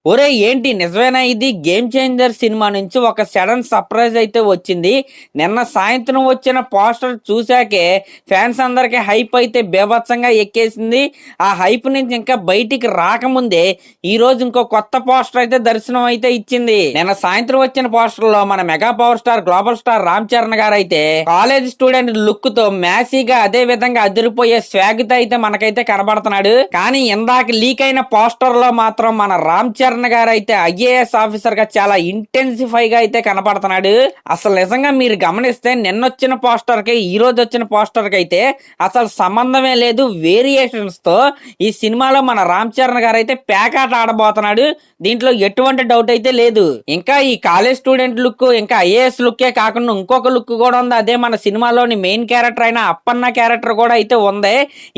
ఒరే ఏంటి నిజమేనా ఇది గేమ్ చేంజర్ సినిమా నుంచి ఒక సడన్ సర్ప్రైజ్ అయితే వచ్చింది. నిన్న సాయంత్రం వచ్చిన పోస్టర్ చూశాకే ఫ్యాన్స్ అందరికి హైప్ అయితే బీభత్సంగా ఎక్కేసింది. ఆ హైప్ నుంచి ఇంకా బయటికి రాకముందే ఈ రోజు ఇంకో కొత్త పోస్టర్ అయితే దర్శనం అయితే ఇచ్చింది. నిన్న సాయంత్రం వచ్చిన పోస్టర్ లో మన mega power star global star Ram Charan గారు అయితే కాలేజ్ స్టూడెంట్ లుక్ తో మ్యాసీగా అదే విధంగా అదిరిపోయే స్వాగ్ తో అయితే మనకైతే కనబడుతున్నాడు. కానీ ఇందాక లీక్ అయిన పోస్టర్ లో మాత్రం మన రామ్ చరణ్ గారు అయితే ఐఏఎస్ ఆఫీసర్ గా చాలా ఇంటెన్సిఫై గా అయితే కనపడుతున్నాడు. అసలు నిజంగా మీరు గమనిస్తే నిన్నొచ్చిన పోస్టర్ కి ఈ రోజు వచ్చిన పోస్టర్ కి అయితే అసలు సంబంధమే లేదు. వేరియేషన్స్ తో ఈ సినిమాలో మన రామ్ చరణ్ గారు అయితే ప్యాకాట ఆడబోతున్నాడు. దీంట్లో ఎటువంటి డౌట్ అయితే లేదు. ఇంకా ఈ కాలేజ్ స్టూడెంట్ లుక్ ఇంకా ఐఏఎస్ లుక్కే కాకుండా ఇంకొక లుక్ కూడా ఉంది. అదే మన సినిమాలోని మెయిన్ క్యారెక్టర్ అయిన అప్పన్న క్యారెక్టర్ కూడా అయితే ఉంది.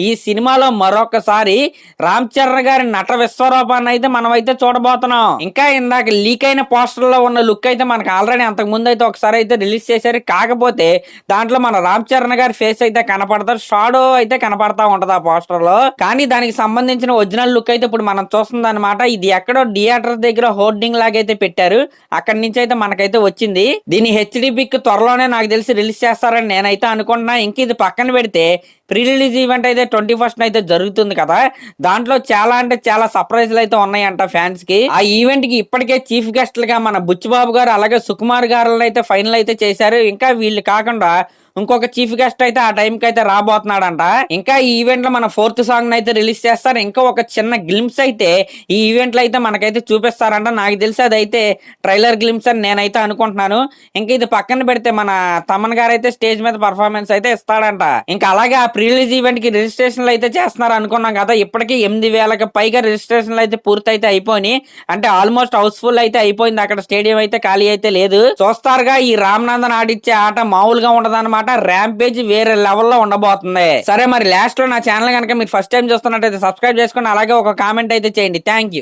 ఈ సినిమాలో మరొకసారి రామ్ చరణ్ గారి నట విశ్వరూపాన్ని అయితే మనం అయితే చూడబోతున్నాం. ఇంకా ఇందాక లీక్ అయిన పోస్టర్ లో ఉన్న లుక్ అయితే మనకు ఆల్రెడీ అంతకు ముందు అయితే ఒకసారి అయితే రిలీజ్ చేశారు. కాకపోతే దాంట్లో మన రామ్ చరణ్ గారి ఫేస్ అయితే కనపడతారు, షాడో అయితే కనపడతా ఉంటది ఆ పోస్టర్ లో. కానీ దానికి సంబంధించిన ఒరిజినల్ లుక్ అయితే ఇప్పుడు మనం చూస్తుంది అనమాట. ఇది ఎక్కడో థియేటర్ దగ్గర హోర్డింగ్ లాగైతే పెట్టారు, అక్కడి నుంచి అయితే మనకైతే వచ్చింది. దీని హెచ్డి పిక్ త్వరలోనే నాకు తెలిసి రిలీజ్ చేస్తారని నేనైతే అనుకుంటున్నా. ఇంక ఇది పక్కన పెడితే ప్రీ రిలీజ్ ఈవెంట్ అయితే 21st అయితే జరుగుతుంది కదా, దాంట్లో చాలా అంటే చాలా సర్ప్రైజ్లు అయితే ఉన్నాయంట ఫ్యాన్స్ కి. ఆ ఈవెంట్ కి ఇప్పటికే చీఫ్ గెస్ట్ లుగా మన బుచ్చిబాబు గారు అలాగే సుకుమార్ గారు అయితే ఫైనల్ అయితే చేశారు. ఇంకా వీళ్ళు కాకుండా ఇంకొక చీఫ్ గెస్ట్ అయితే ఆ టైం కి అయితే రాబోతున్నాడంట. ఇంకా ఈ ఈవెంట్ లో మన 4th సాంగ్ అయితే రిలీజ్ చేస్తారు. ఇంకా ఒక చిన్న గ్లిమ్స్ అయితే ఈ ఈవెంట్ లో అయితే మనకైతే చూపిస్తారంట. నాకు తెలిసి అదైతే ట్రైలర్ గ్లిమ్స్ అని నేనైతే అనుకుంటున్నాను. ఇంకా ఇది పక్కన పెడితే మన తమన్ గారు అయితే స్టేజ్ మీద పర్ఫార్మెన్స్ అయితే ఇస్తాడంట. ఇంకా అలాగే ఆ ప్రీ రిలీజ్ ఈవెంట్ కి రిజిస్ట్రేషన్లు అయితే చేస్తున్నారు అనుకున్నాం కదా, ఇప్పటికీ 8,000కి పైగా రిజిస్ట్రేషన్లు అయితే పూర్తి అయితే అయిపోయి, అంటే ఆల్మోస్ట్ హౌస్ఫుల్ అయితే అయిపోయింది. అక్కడ స్టేడియం అయితే ఖాళీ అయితే లేదు. చూస్తారుగా ఈ రామ్నందన్ ఆడిచ్చే ఆట మామూలుగా ఉండదన్నమాట. ర్యాంపేజ్ వేరే లెవెల్లో ఉండబోతుంది. సరే మరి లాస్ట్ లో నా ఛానల్ కనుక మీరు ఫస్ట్ టైం చూస్తున్నట్టయితే సబ్స్క్రైబ్ చేసుకోండి, అలాగే ఒక కామెంట్ అయితే చేయండి. Thank you.